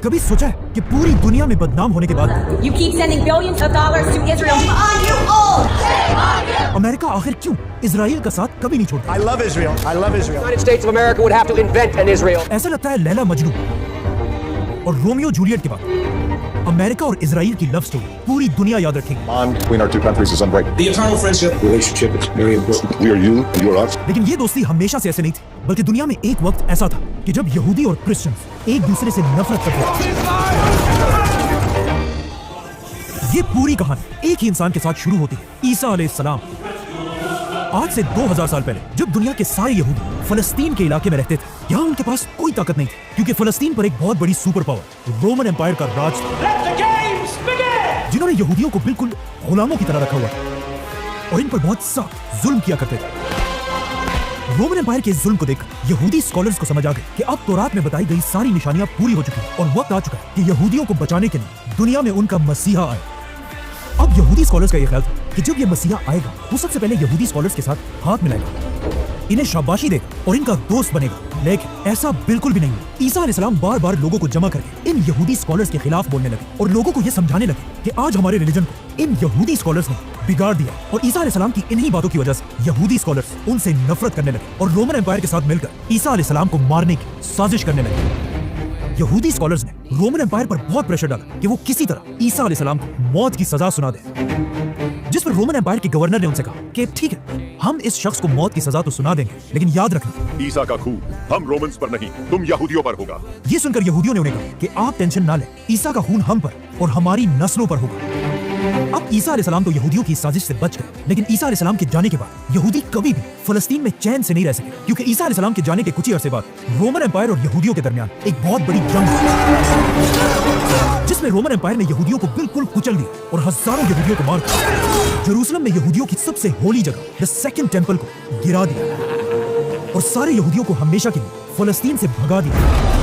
कभी सोचा है कि पूरी दुनिया में बदनाम होने के बाद You keep sending billions of dollars to Israel. Shame on you all! America आखिर क्यों इजराइल का साथ कभी नहीं छोड़ता? I love Israel. I love Israel. The United States of America would have to invent an Israel. ऐसा लगता है लैला मजनू और रोमियो जूलियट के बाद अमेरिका और इजराइल की लव स्टोरी पूरी दुनिया याद रखेगी। Bond between our two countries is unbreakable. The eternal friendship relationship is very important. We are you, and you are us. लेकिन ये दोस्ती हमेशा से ऐसे नहीं थी, बल्कि दुनिया में एक वक्त ऐसा था कि जब यहूदी और क्रिश्चियंस एक दूसरे से नफरत करते थे। ये पूरी कहानी एक ही इंसान के साथ शुरू होती है, ईसा अलैहिस्सलाम। आज से 2000 साल पहले जब दुनिया के सारे यहूदी फलस्तीन के इलाके में रहते थे, यहाँ उनके पास कोई ताकत नहीं थी, क्योंकि फलस्तीन पर एक बहुत बड़ी सुपर पावर रोमन एम्पायर का राज था, जिन्होंने यहूदियों को बिल्कुल गुलामों की तरह रखा हुआ था और इन पर बहुत सख्त जुल्म किया करते थे। रोमन एम्पायर के इस जुल्म को देखकर यहूदी स्कॉलर्स को समझ आ गए कि अब तौरात में बताई गई सारी निशानियां पूरी हो चुकी हैं और वक्त आ चुका है कि यहूदियों को बचाने के लिए दुनिया में उनका मसीहा आए। अब यहूदी स्कॉलर्स का यह ख्याल था कि जब यह मसीहा आएगा वो सबसे पहले यहूदी स्कॉलर्स के साथ हाथ मिलाएगा, इन्हें शाबाशी देगा और इनका दोस्त बनेगा। लेकिन ऐसा बिल्कुल भी नहीं है। ईसा अलैहिस्सलाम बार-बार लोगों को जमा करके इन यहूदी स्कॉलर्स के खिलाफ बोलने लगे और लोगों को यह समझाने लगे कि आज हमारे रिलीजन को इन यहूदी स्कॉलर्स ने बिगाड़ दिया। और ईसा अलैहिस्सलाम की इन्हीं बातों की वजह से यहूदी स्कॉलर्स उनसे नफरत करने लगे और रोमन एम्पायर के साथ मिलकर ईसा अलैहिस्सलाम को मारने की साजिश करने लगे। यहूदी स्कॉलर्स ने रोमन एम्पायर पर बहुत प्रेशर डाला कि वो किसी तरह ईसा अलैहिस्सलाम को मौत की सजा सुना दे, जिस पर रोमन एम्पायर के गवर्नर ने उनसे कहा कि ठीक है, हम इस शख्स को मौत की सजा तो सुना देंगे, लेकिन याद रखना ईसा का खून हम रोमन्स पर नहीं, तुम यहूदियों पर होगा। ये सुनकर यहूदियों ने उन्हें कहा कि आप टेंशन ना लें, ईसा का खून हम पर और हमारी नस्लों पर होगा। अब ईसा अलैहिस्सलाम तो यहूदियों की साजिश से बच गए, लेकिन ईसा अलैहिस्सलाम के जाने के बाद यहूदी कभी भी फलस्तीन में चैन से नहीं रह सके, क्योंकि ईसा अलैहिस्सलाम के जाने के कुछ ही अरसे बाद रोमन एम्पायर और यहूदियों के दरमियान एक बहुत बड़ी जंग हुई, जिसमें रोमन एम्पायर ने यहूदियों को बिल्कुल कुचल दिया और हजारों यहूदियों को मारकर जेरूसलम में यहूदियों की सबसे होली जगह द सेकंड टेंपल को गिरा दिया और सारे यहूदियों को हमेशा के लिए फलस्तीन से भगा दिया।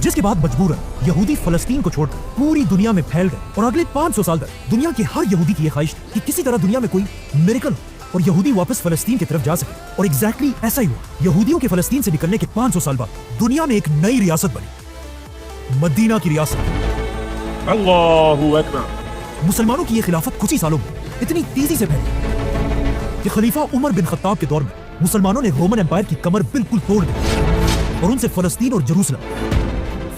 जिसके बाद मजबूरन यहूदी फलस्तीन को छोड़कर पूरी दुनिया में फैल गए और अगले 500 साल तक दुनिया के हर यहूदी की यह ख्वाहिश थी कि किसी तरह दुनिया में कोई मिरेकल हो और यहूदी वापस फलस्तीन की तरफ जा सके। और एग्जैक्टली ऐसा ही हुआ। यहूदियों के फलस्तीन से निकलने के 500 साल बाद दुनिया में एक नई रियासत बनी, मदीना की रियासत। अल्लाहु अकबर। मुसलमानों की यह खिलाफत कुछ ही सालों में इतनी तेजी से फैली कि खलीफा उमर बिन खत्ताब के दौर में मुसलमानों ने रोमन एम्पायर की कमर बिल्कुल तोड़ दी और उनसे फलस्तीन और जेरूसलम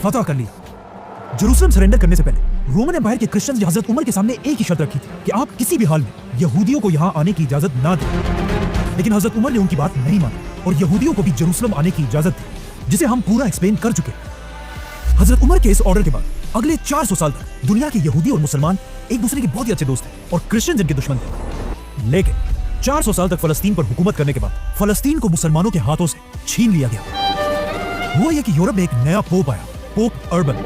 फतह कर लिया। जेरूसलम सरेंडर करने से पहले रोमन एम्पायर के क्रिश्चियंस ने हजरत उमर के सामने एक ही शर्त रखी थी कि आप किसी भी हाल में यहूदियों को यहाँ आने की इजाजत ना दें, लेकिन हजरत उमर ने उनकी बात नहीं मानी और यहूदियों को भी जेरूसलम आने की इजाजत दी, जिसे हम पूरा एक्सप्लेन कर चुके हैं। हजरत उमर के इस ऑर्डर के बाद अगले 400 साल तक दुनिया के यहूदी और मुसलमान एक दूसरे के बहुत ही अच्छे दोस्त थे और क्रिश्चियंस इनके दुश्मन थे। लेकिन 400 साल तक फलस्तीन पर हुकूमत करने के बाद फलस्तीन को मुसलमानों के हाथों से छीन लिया गया। हुआ यह कि यूरोप में एक नया पोप आया, पोप अर्बन।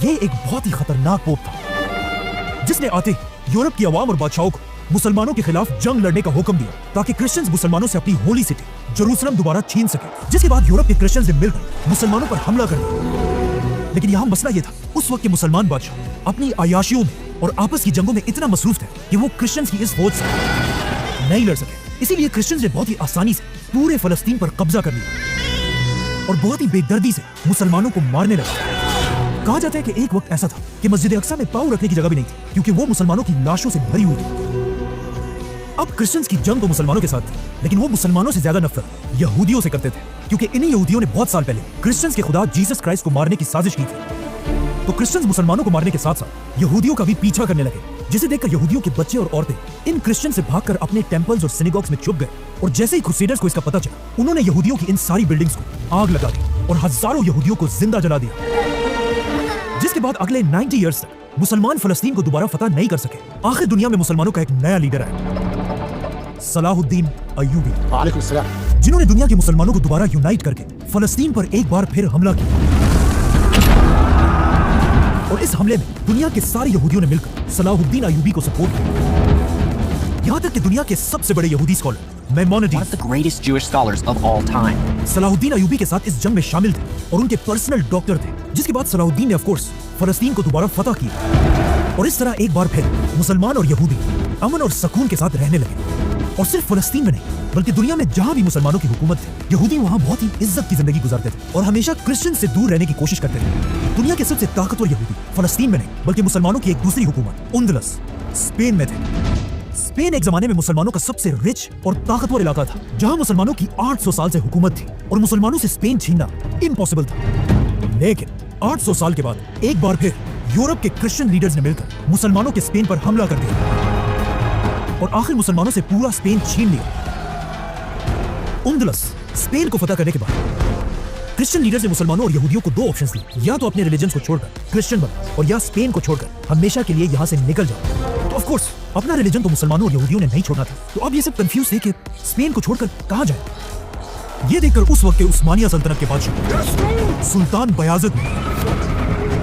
ये एक बहुत ही खतरनाक पोप था, जिसने आते ही यूरोप की आवाम और बादशाहों को मुसलमानों के खिलाफ जंग लड़ने का हुक्म दिया ताकि क्रिश्चियंस मुसलमानों से अपनी होली सिटी जेरूसलम दोबारा छीन सके। जिसके बाद यूरोप के क्रिश्चियंस ने मिलकर मुसलमानों पर हमला कर दिया। लेकिन यहाँ मसला ये था, उस वक्त के मुसलमान बादशाह अपनी अयाशियों में और आपस की जंगों में इतना मसरूफ थे कि वो क्रिश्चियंस की इस फौज से नहीं लड़ सके। इसीलिए क्रिश्चियंस ने बहुत ही आसानी से पूरे फलस्तीन पर कब्जा कर लिया और बहुत ही बेदर्दी से मुसलमानों को मारने लगे। कहा जाता है कि एक वक्त ऐसा था कि मस्जिद अक्सा में पाँव रखने की जगह भी नहीं थी, क्योंकि वो मुसलमानों की लाशों से भरी हुई थी। अब क्रिश्चियंस की जंग तो मुसलमानों के साथ थी, लेकिन वो मुसलमानों से ज्यादा नफरत यहूदियों से करते थे, क्योंकि इन्हीं यहूदियों ने बहुत साल पहले क्रिश्चियंस के खुदा जीसस क्राइस्ट को मारने की साजिश की थी। तो क्रिश्चियंस मुसलमानों को मारने के साथ साथ यहूदियों का भी पीछा करने लगे, जिसे देखकर यहूदियों के बच्चे और औरतें इन क्रिश्चियन से भागकर अपने टेंपल्स और सिनेगॉग्स में छुप गए। और जैसे ही क्रूसेडर्स को इसका पता चला, उन्होंने यहूदियों की इन सारी बिल्डिंग्स को आग लगा दी और हजारों यहूदियों को जिंदा जला दिया। जिसके बाद अगले 90 इयर्स तक मुसलमान फलस्तीन को दोबारा फतह नहीं कर सके। आखिर दुनिया में मुसलमानों का एक नया लीडर आया, सलाहुद्दीन अय्यूबी, वालेकुम सलाम, जिन्होंने दुनिया के मुसलमानों को दोबारा यूनाइट करके फलस्तीन पर एक बार फिर हमला किया। और इस हमले में दुनिया के सारे यहूदियों ने मिलकर सलाहुद्दीन अय्यूबी को सपोर्ट किया। यहाँ तक कि दुनिया के सबसे बड़े यहूदी scholar Maimonides, one of the greatest Jewish scholars of all time, Salahuddin Ayyubi के साथ इस जंग में शामिल थे और उनके पर्सनल डॉक्टर थे। जिसके बाद सलाहुद्दीन ने ऑफ कोर्स फलस्तीन को दोबारा फतह किया और इस तरह एक बार फिर मुसलमान और यहूदी अमन और सुकून के साथ रहने लगे। और सिर्फ फलस्तीन में नहीं बल्कि दुनिया में जहाँ भी मुसलमानों की हुकूमत थी, यहूदी वहाँ बहुत ही इज्जत की जिंदगी गुजारते थे और हमेशा क्रिश्चियन से दूर रहने की कोशिश करते थे। दुनिया के सबसे ताकतवर यहूदी फलस्तीन में नहीं बल्कि मुसलमानों की एक दूसरी हुकूमत उंदलस स्पेन में थे। स्पेन एक जमाने में मुसलमानों का सबसे रिच और ताकतवर इलाका था, जहां मुसलमानों की 800 साल से हुकूमत थी और मुसलमानों से स्पेन छीनना इम्पॉसिबल था। लेकिन 800 साल के बाद एक बार फिर यूरोप के क्रिश्चियन लीडर्स ने मिलकर मुसलमानों के स्पेन पर हमला कर दिया और आखिर मुसलमानों से पूरा स्पेन छीन लिया। उंदलस स्पेन को फतह करने के बाद क्रिश्चियन लीडर्स ने मुसलमानों और यहूदियों को 2 ऑप्शंस दिए, या तो अपने रिलीजन को छोड़कर क्रिश्चियन बनो और या स्पेन को छोड़कर हमेशा के लिए यहाँ से निकल जाओ। तो ऑफ कोर्स अपना रिलीजन तो मुसलमानों और यहूदियों ने नहीं छोड़ना था, तो अब ये सब कंफ्यूज थे कि स्पेन को छोड़कर कहाँ जाए। ये देखकर उस वक्त के उस्मानिया सल्तनत के बादशाह सुल्तान बयाज़िद ने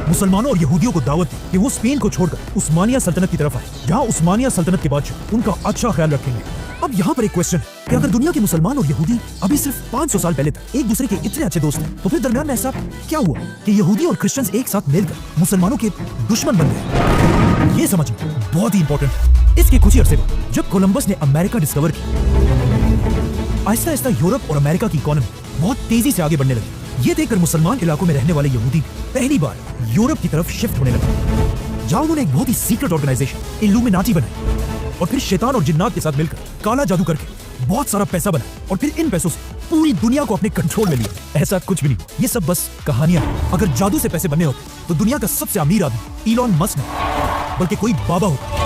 मुसलमानों और यहूदियों को दावत दी कि वो स्पेन को छोड़कर उस्मानिया सल्तनत की तरफ आए, जहाँ उस्मानिया सल्तनत के बादशाह उनका अच्छा ख्याल रखेंगे। अब यहाँ पर एक क्वेश्चन है कि अगर दुनिया के मुसलमान और यहूदी अभी सिर्फ 500 साल पहले तक एक दूसरे के इतने अच्छे दोस्त हैं, तो फिर दरमियान में ऐसा क्या हुआ कि यहूदी और क्रिश्चियंस एक साथ मिलकर मुसलमानों के दुश्मन बन गए? ये समझना बहुत ही इंपॉर्टेंट है। इसके कुछ ही अरसे बाद जब कोलंबस ने अमेरिका डिस्कवर की, आहिस्ता आहिस्ता यूरोप और अमेरिका की इकोनॉमी बहुत तेजी से आगे बढ़ने लगी। ये देखकर मुसलमान इलाकों में रहने वाले यहूदी पहली बार यूरोप की तरफ शिफ्ट होने लगे, जहां उन्होंने एक बहुत ही सीक्रेट ऑर्गेनाइजेशन इल्यूमिनाटी बनाई और फिर शैतान और जिन्नात के साथ मिलकर काला जादू करके बहुत सारा पैसा बनाया और फिर इन पैसों से पूरी दुनिया को अपने कंट्रोल में लिया। ऐसा कुछ भी नहीं, ये सब बस कहानियां हैं। अगर जादू से पैसे बनने होते तो दुनिया का सबसे अमीर आदमी इलॉन मस्क नहीं बल्कि कोई बाबा होता।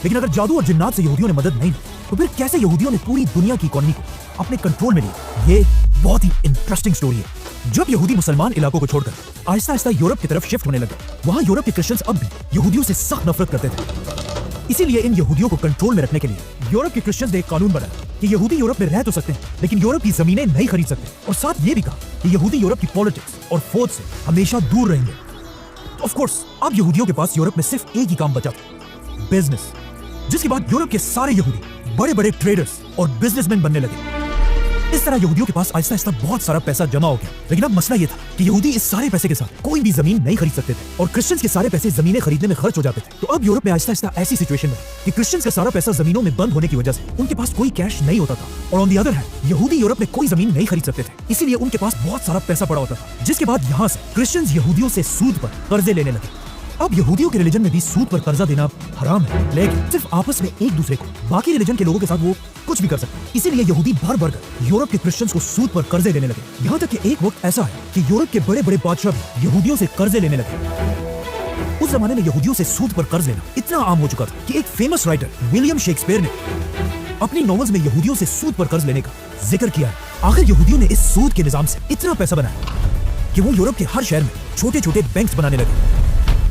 लेकिन अगर जादू और जिन्नात से यहूदियों ने मदद नहीं दी, तो फिर कैसे यहूदियों ने पूरी दुनिया की इकोनॉमी को अपने कंट्रोल में लिया? ये बहुत ही इंटरेस्टिंग स्टोरी है। जब यहूदी मुसलमान इलाकों को छोड़कर आहिस्ता आहिस्ता यूरोप की तरफ शिफ्ट होने लगे, वहां यूरोप के क्रिश्चियंस अब भी यहूदियों से सख्त नफरत करते थे। इसीलिए इन यहूदियों को कंट्रोल में रखने के लिए यूरोप के क्रिश्चियंस ने एक कानून बनाया कि यहूदी यूरोप में रह तो सकते हैं, लेकिन यूरोप की जमीनें नहीं खरीद सकते, और साथ ये भी कहा कि यहूदी यूरोप की पॉलिटिक्स और फौज से हमेशा दूर रहेंगे। तो ऑफ कोर्स अब यहूदियों के पास यूरोप में सिर्फ एक ही काम बचा था, बिजनेस, जिसके बाद यूरोप के सारे यहूदी बड़े बड़े ट्रेडर्स और बिजनेसमैन बनने लगे। इस तरह यहूदियों के पास आहिस्ता आहिस्ता बहुत सारा पैसा जमा हो गया। लेकिन अब मसला ये था कि यहूदी इस सारे पैसे के साथ कोई भी जमीन नहीं खरीद सकते थे और क्रिश्चियंस के सारे पैसे जमीनें खरीदने में खर्च हो जाते थे। तो अब यूरोप में आहिस्ता आहिस्ता ऐसी सिचुएशन में कि क्रिश्चियंस का सारा पैसा जमीनों में बंद होने की वजह से उनके पास कोई कैश नहीं होता था, और ऑन द अदर हैंड यहूदी यूरोप में कोई जमीन नहीं खरीद सकते थे, इसीलिए उनके पास बहुत सारा पैसा पड़ा होता था, जिसके बाद यहाँ से क्रिश्चियंस यहूदियों से सूद पर कर्जे लेने लगे। अब यहूदियों के रिलीजन में भी सूद पर कर्जा देना हराम है, लेकिन सिर्फ आपस में एक दूसरे को, बाकी रिलीजन के लोगों के साथ वो कुछ भी कर सकते हैं। इसीलिए यहूदी भर भर कर यूरोप के क्रिश्चियंस को सूद पर कर्जे लेने लगे। यहाँ तक कि एक वक्त ऐसा है कि यूरोप के बड़े बड़े बादशाह भी यहूदियों से कर्जे लेने लगे। उस जमाने में यहूदियों से सूद पर कर्ज लेना इतना आम हो चुका था कि एक फेमस राइटर विलियम शेक्सपियर ने अपनी नॉवेल्स में यहूदियों से सूद पर कर्ज लेने का जिक्र किया है। आखिर यहूदियों ने इस सूद के निजाम से इतना पैसा बनाया कि वो यूरोप के हर शहर में छोटे छोटे बैंक्स बनाने लगे।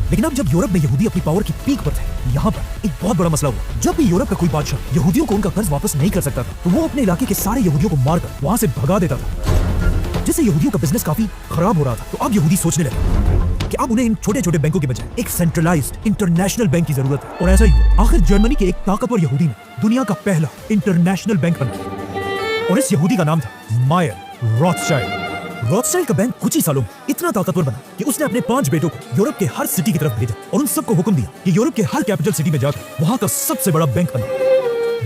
लेकिन अब जब यूरोप में यहूदी अपनी पावर की पीक पर थे, यहाँ पर एक बहुत बड़ा मसला हुआ। जब भी यूरोप का कोई बादशाह यहूदियों को उनका कर्ज वापस नहीं कर सकता था, तो वो अपने इलाके के सारे यहूदियों को मारकर वहां से भगा देता था, जिससे यहूदियों का बिजनेस काफी खराब हो रहा था। तो अब यहूदी सोचने लगे कि अब उन्हें इन छोटे छोटे बैंकों के बजाय एक सेंट्रलाइज्ड इंटरनेशनल बैंक की जरूरत है, और ऐसा ही हुआ। आखिर जर्मनी के एक ताकतवर यहूदी ने दुनिया का पहला इंटरनेशनल बैंक बनाया, और इस यहूदी का नाम था मायर रॉथस्चाइल्ड। रॉथस्चाइल्ड का बैंक कुछ ही सालों में इतना ताकतवर बना कि उसने अपने 5 बेटों को यूरोप के हर सिटी की तरफ भेजा और उन सबको हुक्म दिया कि यूरोप के हर कैपिटल सिटी में जाकर वहां का सबसे बड़ा बैंक बना।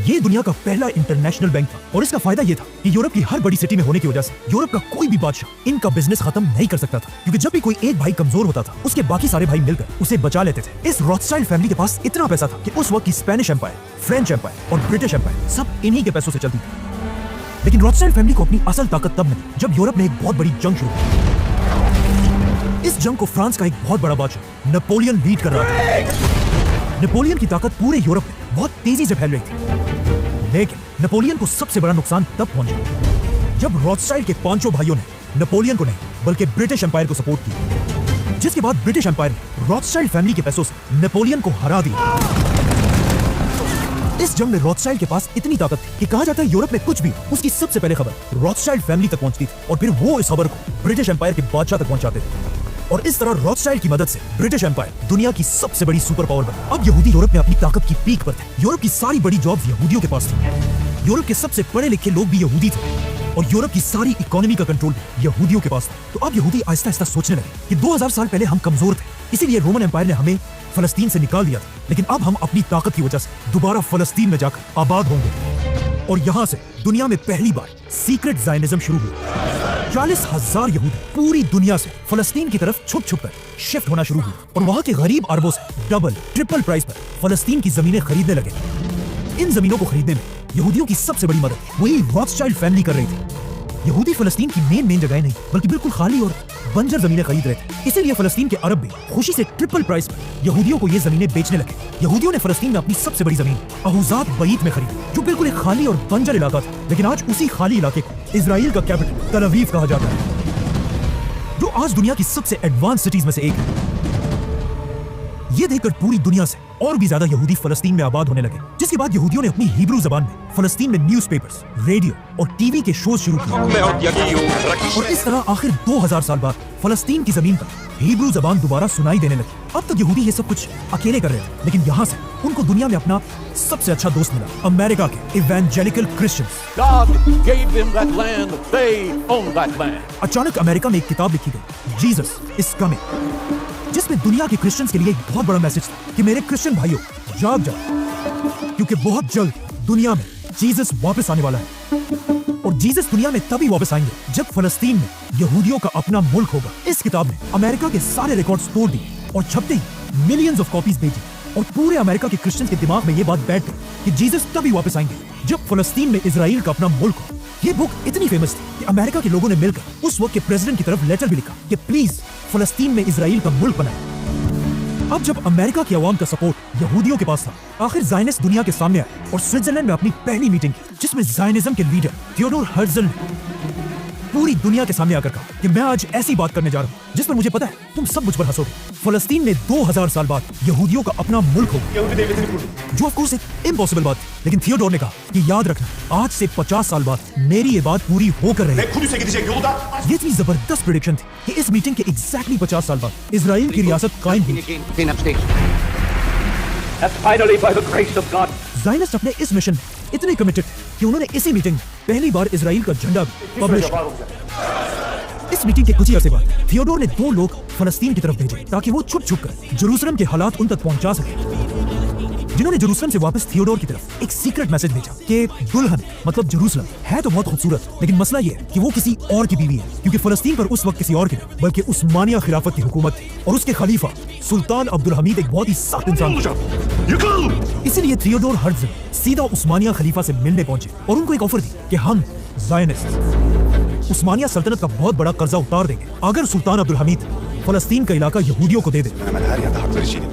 ये दुनिया का पहला इंटरनेशनल बैंक था, और इसका फायदा ये था कि यूरोप की हर बड़ी सिटी में होने की वजह से यूरोप का कोई भी बादशाह इनका बिजनेस खत्म नहीं कर सकता था, क्योंकि जब भी कोई एक भाई कमजोर होता था, उसके बाकी सारे भाई मिलकर उसे बचा लेते थे। इस रॉथस्चाइल्ड फैमिली के पास इतना पैसा था कि उस वक्त की स्पेनिश एम्पायर, फ्रेंच एम्पायर और ब्रिटिश एम्पायर सब इन्हीं के पैसों से चलती थी। लेकिन रॉथस्चाइल्ड फैमिली को अपनी असल ताकत तब मिली जब यूरोप ने एक बहुत बड़ी जंग शुरू की। इस जंग को फ्रांस का एक बहुत बड़ा बादशाह नेपोलियन लीड कर रहा था। नेपोलियन की ताकत पूरे यूरोप में बहुत तेजी से फैल रही थी, लेकिन नेपोलियन को सबसे बड़ा नुकसान तब पहुंचा जब रॉथस्चाइल्ड के 5 भाइयों ने नेपोलियन को नहीं बल्कि ब्रिटिश एम्पायर को सपोर्ट किया, जिसके बाद ब्रिटिश एम्पायर ने रॉथस्चाइल्ड फैमिली के पैसों से नेपोलियन को हरा दिया। इस जंग में रॉथस्चाइल्ड के पास इतनी ताकत थी कि कहा जाता है यूरोप में कुछ भी उसकी सबसे पहले खबर रॉथस्चाइल्ड फैमिली तक पहुंचती थी, और फिर वो इस खबर को ब्रिटिश एम्पायर के बादशाह तक पहुंचाते थे, और इस तरह रॉथस्चाइल्ड की मदद से ब्रिटिश एम्पायर दुनिया की सबसे बड़ी सुपर पावर बना। अब यहूदी यूरोप में अपनी ताकत की पीक पर थे। यूरोप की सारी बड़ी जॉब्स यहूदियों के पास थी। यूरोप के सबसे पढ़े लिखे लोग भी यहूदी थे, और यूरोप की सारी इकोनॉमी का कंट्रोल यहूदियों के पास था। तो अब यहूदी आहिस्ता आहिस्ता सोचने लगे कि 2000 साल पहले हम कमजोर थे, इसीलिए रोमन एम्पायर ने हमें फलस्तीन से निकाल दिया था, लेकिन अब हम अपनी ताकत की वजह से दोबारा फलस्तीन में जाकर आबाद होंगे और यहाँ से दुनिया में पहली बार सीक्रेट ज़ायनिज़्म शुरू हुआ। 40,000 यहूदी पूरी दुनिया से फलस्तीन की तरफ छुप छुप कर शिफ्ट होना शुरू हुआ और वहाँ के गरीब अरबों से डबल ट्रिपल प्राइस पर फलस्तीन की जमीनें खरीदने लगे। इन जमीनों को खरीदने में यहूदियों की सबसे बड़ी मदद वही रॉथस्चाइल्ड फैमिली कर रही थी। यहूदी फलस्तीन की मेन जगह नहीं बल्कि बिल्कुल खाली और बंजर जमीनें खरीद रहे थे। इसीलिए फलस्तीन के अरब भी खुशी से ट्रिपल प्राइस पर यहूदियों को ये जमीनें बेचने लगे। यहूदियों ने फलस्तीन में अपनी सबसे बड़ी जमीन अहुजात बईत में खरीदी, जो बिल्कुल एक खाली और बंजर इलाका था, लेकिन आज उसी खाली इलाके को इजराइल का कैपिटल तल अवीव कहा जाता है, जो आज दुनिया की सबसे एडवांस सिटीज में से एक है। ये देखकर पूरी दुनिया से और भी ज्यादा यहूदी फलस्तीन में आबाद होने लगे, जिसके बाद यहूदियों ने अपनी हिब्रू जबान में फलस्तीन में न्यूज़पेपर्स, रेडियो और टीवी के शोज शुरू किए और इस तरह आखिर 2000 साल बाद फलस्तीन की जमीन पर हिब्रू जबान दोबारा सुनाई देने लगी। अब तक यहूदी ये सब कुछ अकेले कर रहे थे, लेकिन यहाँ से उनको दुनिया में अपना सबसे अच्छा दोस्त मिला, अमेरिका के evangelical Christians. God gave them that land, they own that land. अचानक अमेरिका में एक किताब लिखी गई, जीसस इज कमिंग, जिसमें दुनिया के क्रिश्चियंस के लिए एक बहुत बड़ा मैसेज था कि मेरे क्रिश्चियन भाइयों जाग जाओ, क्योंकि बहुत जल्द दुनिया में जीसस वापस आने वाला है। और जीसस दुनिया में तभी वापस आएंगे जब फलस्तीन में यहूदियों का अपना मुल्क होगा। इस किताब ने अमेरिका के सारे रिकॉर्ड्स तोड़ दिए और छपते ही मिलियंस ऑफ कॉपीज भेजी और पूरे अमेरिका के क्रिश्चियंस के दिमाग में ये बात बैठ गई कि जीसस तभी वापस आएंगे जब फलस्तीन में इजराइल का अपना मुल्क हो। ये बुक इतनी फेमस थी कि अमेरिका के लोगों ने मिलकर उस वक्त के प्रेसिडेंट की तरफ लेटर भी लिखा कि प्लीज फलस्तीन में इजराइल का मुल्क बनाए। अब जब अमेरिका की आवाम का सपोर्ट यहूदियों के पास था, आखिर ज़ायनिस्ट दुनिया के सामने आए और स्विट्जरलैंड में अपनी पहली मीटिंग की, जिसमें ज़ायनिज़्म के लीडर थियोडोर हर्ज़ल ने पूरी दुनिया के सामने आकर कहा कि मैं आज ऐसी बात करने जा रहा हूँ जिस पर मुझे पता है तुम सब मुझ पर हंसोगे। फलस्तीन में 2000 साल बाद यहूदियों का अपना मुल्क होगा, जो ऑफ कोर्स एक इम्पॉसिबल बात थी, लेकिन थियोडोर ने कहा कि याद रखना आज से 50 साल बाद मेरी ये बात पूरी होकर रहेगी। ये इतनी जबरदस्त प्रेडिक्शन थी कि इस मीटिंग के एग्जैक्टली 50 साल बाद इजराइल की रियासत कायम हुई। ज़ायनिस्ट अपने इस मिशन में इतने कमिटेड कि उन्होंने इसी मीटिंग में पहली बार इजराइल का झंडा भी पब्लिश किया। इस मीटिंग के कुछ ही अरसे बाद थियोडोर ने 2 लोग फलस्तीन की तरफ भेजे ताकि वो छुप छुप कर जेरूसलम के हालात उन तक पहुंचा सके, जिन्होंने जेरूसलम से वापस थियोडोर की तरफ एक सीक्रेट मैसेज भेजा कि दुल्हन मतलब जेरूसलम है तो बहुत खूबसूरत, लेकिन मसला ये है कि वो किसी और की बीवी है, क्योंकि फलस्तीन पर उस वक्त किसी और की नहीं बल्कि उस्मानिया खिलाफत की हुकूमत थी और उसके खलीफा सुल्तान अब्दुल हमीद एक बहुत ही सख्त इंसान था। इसीलिए थियोडोर हर्ज़ल सीधा उस्मानिया खलीफा से मिलने पहुंचे और उनको एक ऑफर दी कि हम ज़ायनिस्ट उस्मानिया सल्तनत का बहुत बड़ा कर्जा उतार देंगे अगर सुल्तान अब्दुल हमीद फलस्तीन का इलाका यहूदियों को दे दे।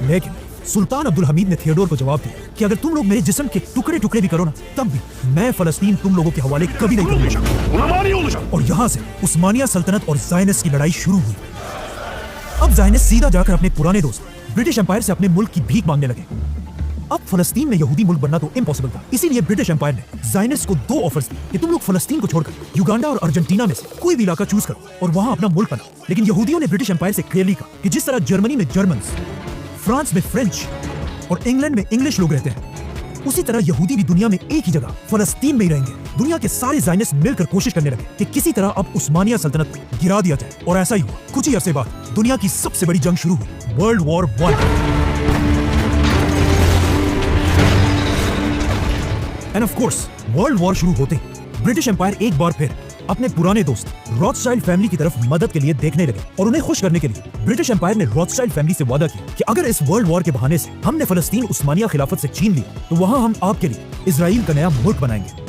लेकिन सुल्तान अब्दुल हमीद ने थियोडोर को जवाब दिया कि अगर तुम लोग मेरे जिस्म के टुकड़े टुकड़े भी करो ना, तब भी मैं फलस्तीन तुम लोगों के हवाले कभी नहीं करूंगा। और यहाँ से उस्मानिया सल्तनत और ज़ायनिस्ट की लड़ाई शुरू हुई। अब ज़ायनिस्ट सीधा जाकर अपने पुराने दोस्त ब्रिटिश एम्पायर से अपने मुल्क की भीख मांगने लगे। अब फलस्तीन में यहूदी मुल्क बनना तो इम्पॉसिबल था, इसीलिए ब्रिटिश एम्पायर ने ज़ायनिस्ट को 2 ऑफर्स दिए कि तुम लोग फलस्तीन को छोड़कर युगांडा और अर्जेंटीना में से कोई भी इलाका चूज करो और वहां अपना मुल्क बनाओ। लेकिन यहूदियों ने ब्रिटिश एम्पायर से क्लियरली कहा कि जिस तरह जर्मनी में जर्मन्स, फ्रांस में फ्रेंच और इंग्लैंड में इंग्लिश लोग रहते हैं, उसी तरह यहूदी भी दुनिया में एक ही जगह फलस्तीन में ही रहेंगे। दुनिया के सारे ज़ायनिस्ट मिलकर कोशिश करने लगे कि किसी तरह अब उस्मानिया सल्तनत को गिरा दिया जाए, और ऐसा ही हुआ। कुछ ही अरसे बाद दुनिया की सबसे बड़ी जंग शुरू हुई, world war 1। End of course world war शुरू होते ही ब्रिटिश एम्पायर एक बार फिर अपने पुराने दोस्त रॉथस्चाइल्ड फैमिली की तरफ मदद के लिए देखने लगे और उन्हें खुश करने के लिए ब्रिटिश एम्पायर ने रॉथस्चाइल्ड फैमिली से वादा किया कि अगर इस वर्ल्ड वॉर के बहाने से हमने फलस्तीन उस्मानिया खिलाफत से छीन लिया तो वहां हम आपके लिए इजराइल का नया मुल्क बनाएंगे।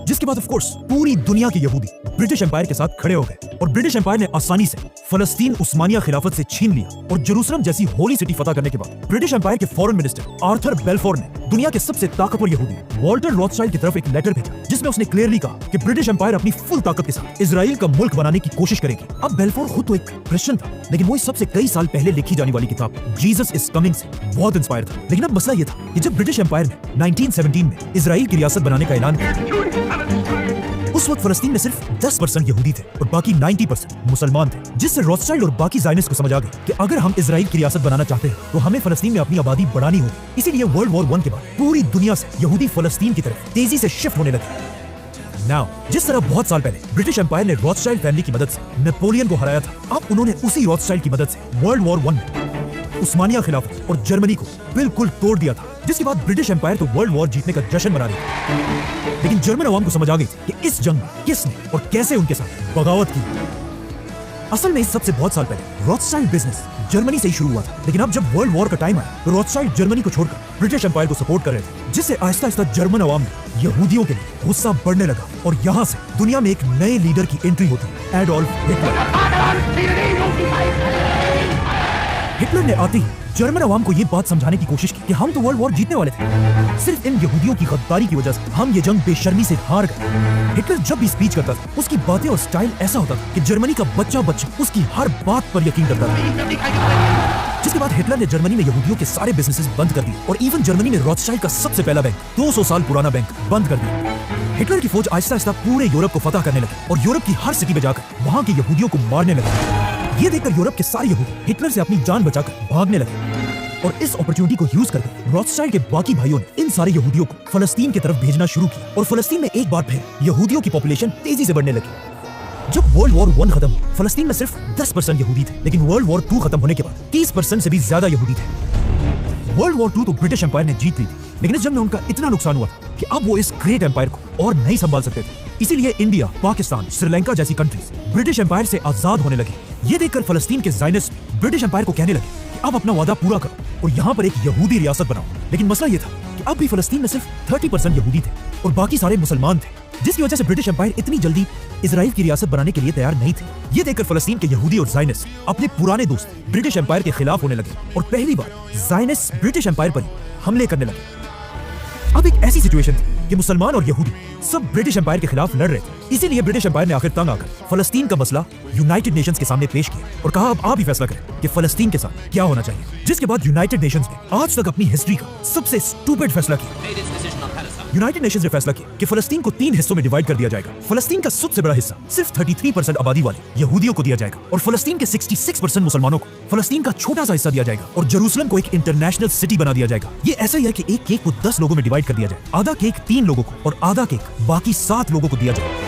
जिसके बाद ऑफ कोर्स पूरी दुनिया के यहूदी ब्रिटिश एम्पायर के साथ खड़े हो गए और ब्रिटिश एम्पायर ने आसानी से फलस्तीन उस्मानिया खिलाफत से छीन लिया। और जेरूसलम जैसी होली सिटी फतह करने के बाद ब्रिटिश एम्पायर के फॉरेन मिनिस्टर आर्थर बेल्फोर ने दुनिया के सबसे ताकतवर यहूदी वॉल्टर रॉथस्चाइल्ड की तरफ एक लेटर भेजा, जिसमें उसने क्लियरली कहा कि ब्रिटिश एम्पायर अपनी फुल ताकत के साथ इजराइल का मुल्क बनाने की कोशिश करेगी। अब बेल्फोर खुद तो एक क्रिश्चियन था, लेकिन वो इस सबसे कई साल पहले लिखी जाने वाली किताब जीसस इज कमिंग से बहुत इंस्पायर था। लेकिन अब मसला ये था कि जब ब्रिटिश एम्पायर ने 1917 में इजराइल की रियासत बनाने का ऐलान किया, उस वक्त फलस्तीन में सिर्फ 10% यहूदी थे और बाकी 90% मुसलमान थे, जिससे रॉथस्चाइल्ड और बाकी ज़ायनिस्ट को समझ आ गया कि अगर हम इजराइल की रियासत बनाना चाहते हैं तो हमें फलस्तीन में अपनी आबादी बढ़ानी होगी। इसीलिए वर्ल्ड वॉर 1 के बाद पूरी दुनिया से यहूदी फलस्तीन की तरफ तेजी से शिफ्ट होने लगे। नाउ जिस तरह बहुत साल पहले ब्रिटिश एम्पायर ने रॉथस्चाइल्ड फैमिली की मदद से नेपोलियन को हराया था, अब उन्होंने उसी रॉथस्चाइल्ड की मदद से वर्ल्ड वॉर 1 में उस्मानिया खिलाफत और जर्मनी को बिल्कुल तोड़ दिया था, जिसके बाद ब्रिटिश एम्पायर तो वर्ल्ड वॉर जीतने का जश्न मना रही थी। लेकिन जर्मन अवाम को समझ आ गई थी कि इस जंग में किसने और कैसे उनके साथ बगावत की। असल में इस सबसे बहुत साल पहले रॉथस्चाइल्ड बिजनेस जर्मनी से ही शुरू हुआ था, लेकिन अब जब वर्ल्ड वॉर का टाइम आया तो रॉथस्चाइल्ड जर्मनी को छोड़कर ब्रिटिश एम्पायर को सपोर्ट कर रहे थे, जिससे आहिस्ता आहिस्ता जर्मन अवाम में यहूदियों के लिए गुस्सा बढ़ने लगा और यहाँ से दुनिया में एक नए लीडर की एंट्री होती है, एडोल्फ हिटलर। हिटलर ने आते ही जर्मन अवाम को ये बात समझाने की कोशिश की कि हम तो वर्ल्ड वॉर जीतने वाले थे, सिर्फ इन यहूदियों की गद्दारी की वजह से हम ये जंग बेशर्मी से हार गए। हिटलर जब भी स्पीच करता था उसकी बातें और स्टाइल ऐसा होता था कि जर्मनी का बच्चा उसकी हर बात पर यकीन करता था। जिसके बाद हिटलर ने जर्मनी में यहूदियों के सारे बिजनेसेस बंद कर दिए और इवन जर्मनी में रॉथस्चाइल्ड का सबसे पहला बैंक 200 साल पुराना बैंक बंद कर दिया। हिटलर की फौज आहिस्ता आहिस्ता पूरे यूरोप को फतह करने लगी और यूरोप की हर सिटी में जाकर वहां के यहूदियों को मारने लगे। ये देखकर यूरोप के सारे यहूदी हिटलर से अपनी जान बचाकर भागने लगे और इस अपॉर्चुनिटी को यूज करके रॉथस्चाइल्ड के बाकी भाइयों ने इन सारे यहूदियों को फलस्तीन की तरफ भेजना शुरू किया और फलस्तीन में एक बार फिर यहूदियों की पॉपुलेशन तेजी से बढ़ने लगी। जब वर्ल्ड वॉर 1 खत्म, फलस्तीन में सिर्फ 10% यहूदी थे, लेकिन वर्ल्ड वॉर 2 खत्म होने के बाद 30% से भी ज्यादा यहूदी थे। वर्ल्ड वॉर 2 तो ब्रिटिश एम्पायर ने जीत ली थी, लेकिन इस जंग में उनका इतना नुकसान हुआ था कि अब वो इस ग्रेट एम्पायर को और नहीं संभाल सकते थे। इसीलिए इंडिया, पाकिस्तान, श्रीलंका जैसी कंट्रीज ब्रिटिश एम्पायर से आजाद होने लगी। ये देखकर फलस्तीन के ज़ायनिस्ट ब्रिटिश एम्पायर को कहने लगे कि अब अपना वादा पूरा करो और यहाँ पर एक यहूदी रियासत बनाओ। लेकिन मसला ये था कि अब भी फलस्तीन में सिर्फ 30% यहूदी थे और बाकी सारे मुसलमान थे, जिसकी वजह से ब्रिटिश एम्पायर इतनी जल्दी इजराइल की रियासत बनाने के लिए तैयार नहीं थे। ये देखकर फलस्तीन के यहूदी और ज़ायनिस्ट अपने पुराने दोस्त ब्रिटिश एम्पायर के खिलाफ होने लगे और पहली बार ज़ायनिस्ट ब्रिटिश एम्पायर पर हमले करने लगे। अब एक ऐसी सिचुएशन थी कि मुसलमान और यहूदी सब ब्रिटिश एम्पायर के खिलाफ लड़ रहे थे। इसीलिए ब्रिटिश एम्पायर ने आखिर तंग आकर फलस्तीन का मसला यूनाइटेड नेशंस के सामने पेश किया और कहा अब आप ही फैसला करें कि फलस्तीन के साथ क्या होना चाहिए। जिसके बाद यूनाइटेड नेशंस ने आज तक अपनी हिस्ट्री का सबसे स्टूपिड फैसला किया। यूनाइटेड नेशंस ने फैसला किया कि फलस्तीन को 3 हिस्सों में डिवाइड कर दिया जाएगा। फलस्तीन का सबसे बड़ा हिस्सा सिर्फ 33% आबादी वाले यहूदियों को दिया जाएगा और फलस्तीन के 66% मुसलमानों को फलस्तीन का छोटा सा हिस्सा दिया जाएगा और जेरूसलम को एक इंटरनेशनल सिटी बना दिया जाएगा। ये ऐसा ही है कि एक केक को 10 लोगों में डिवाइड कर दिया जाए, आधा केक 3 लोगों को और आधा केक बाकी 7 लोगों को दिया जाए,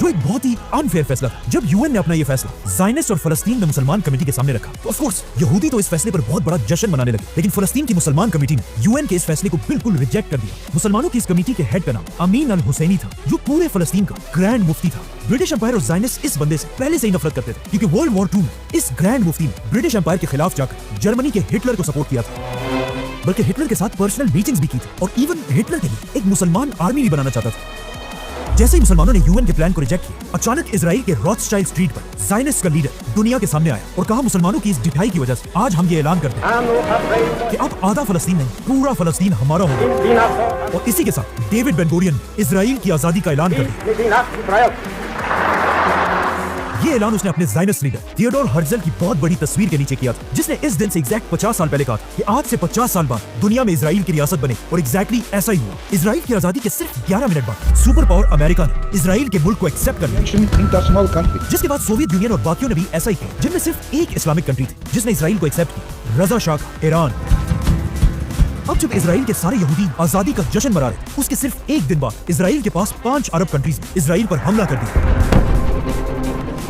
जो एक बहुत ही अनफेयर फैसला था। जब यूएन ने अपना ये फैसला ज़ायनिस्ट और फलस्तीन में मुसलमान कमेटी के सामने रखा तो ऑफ कोर्स यहूदी तो इस फैसले पर बहुत बड़ा जश्न मनाने लगे, लेकिन फलस्तीन की मुसलमान कमेटी ने यूएन के इस फैसले को बिल्कुल रिजेक्ट कर दिया। मुसलमानों की इस कमेटी के हेड का नाम अमीन अल हुसैनी था, जो पूरे फलस्तीन का ग्रैंड मुफ्ती था। ब्रिटिश एम्पायर और ज़ायनिस्ट इस बंदे से पहले से ही नफरत करते थे, क्योंकि वर्ल्ड वॉर 2 में इस ग्रैंड मुफ्ती ने ब्रिटिश एम्पायर के खिलाफ जाकर जर्मनी के हिटलर को सपोर्ट किया था, बल्कि हिटलर के साथ पर्सनल मीटिंग्स भी की थी और इवन हिटलर के लिए एक मुसलमान आर्मी भी बनाना चाहता था। जैसे ही मुसलमानों ने यूएन के प्लान को रिजेक्ट किया, अचानक इजराइल के रॉथस्चाइल्ड स्ट्रीट पर ज़ायनिस्ट का लीडर दुनिया के सामने आया और कहा मुसलमानों की इस ढिठाई की वजह से आज हम ये ऐलान करते हैं कि अब आधा फलस्तीन नहीं पूरा फलस्तीन हमारा होगा। और इसी के साथ डेविड बेन गुरियन ने इजराइल की आजादी का ऐलान कर दिया। ये ऐलान उसने अपने ज़ायनिस्ट लीडर थियोडोर हर्ज़ल की बहुत बड़ी तस्वीर के नीचे किया था, जिसने इस दिन से एग्जैक्ट 50 साल पहले कहा था कि आज से 50 साल बाद दुनिया में इजराइल की रियासत बने और एग्जैक्टली ऐसा ही हुआ। इजराइल की आजादी के सिर्फ 11 मिनट बाद सुपर पावर अमेरिका ने इजराइल के मुल्क को एक्सेप्ट कर लिया, जिसके बाद सोवियत यूनियन और बाकियों ने भी ऐसा ही किया, जिनमें सिर्फ एक इस्लामिक कंट्री थी जिसने इजराइल को एक्सेप्ट किया, रज़ा शाह का ईरान। अब जब इजराइल के सारे यहूदी आजादी का जश्न मना रहे, उसके सिर्फ एक दिन बाद इजराइल के पास 5 अरब कंट्रीज ने इजराइल पर हमला कर दिया।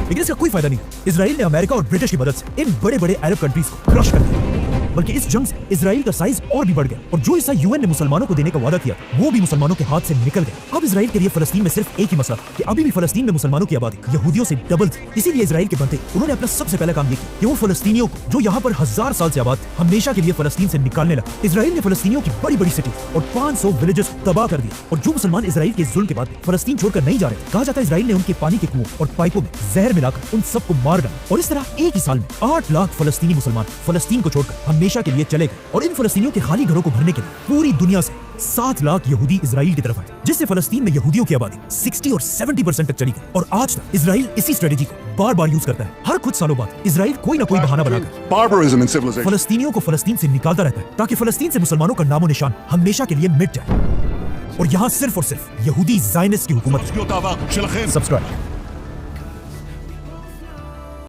लेकिन इसका कोई फायदा नहीं। इजराइल ने अमेरिका और ब्रिटिश की मदद से इन बड़े बड़े अरब कंट्रीज को क्रश कर दिया, बल्कि इस जंग से इजराइल का साइज और भी बढ़ गया और जो हिस्सा यूएन ने मुसलमानों को देने का वादा किया वो भी मुसलमानों के हाथ से निकल गया। अब इजराइल के लिए फलस्तीन में सिर्फ एक ही मसला कि अभी भी फलस्तीन में मुसलमानों की आबादी यहूदियों से डबल थी। इसीलिए इजराइल के बनते उन्होंने अपना सबसे पहला काम ये किया कि वो फलस्तीनियों को जो यहाँ पर 1000 साल से आबाद थे हमेशा के लिए फलस्तीन से निकालने लगा। इजराइल ने फलस्तीनियों की बड़ी बड़ी सिटी और 500 विलेजेस तबाह कर दिया और जो मुसलमान इजराइल के जुल्म के बाद फलस्तीन छोड़कर नहीं जा रहे, कहा जाता है इजराइल ने उनके पानी के कुओं और पाइपों में जहर मिलाकर उन सबको मार डाला और इस तरह एक ही साल में 8 लाख फलस्तीनी मुसलमान फलस्तीन को छोड़कर हमेशा के लिए चले गए। और इन फलस्तीनियों के खाली घरों को भरने के लिए पूरी दुनिया से 7 लाख यहूदी इजराइल की तरफ आए, जिससे फलस्तीन में यहूदियों की आबादी 60 और 70% तक चली गई। और आज तक इजराइल इसी स्ट्रेटेजी को बार बार यूज करता है। हर कुछ सालों बाद इजराइल कोई ना कोई बहाना बनाकर Barbarism in civilization. फलस्तीनियों को फलस्तीन से निकालता रहता है ताकि फलस्तीन से मुसलमानों का नामो निशान हमेशा के लिए मिट जाए। और यहाँ सिर्फ और सिर्फ यहूदी ज़ायनिस्ट की हुकूमत है। सब्सक्राइब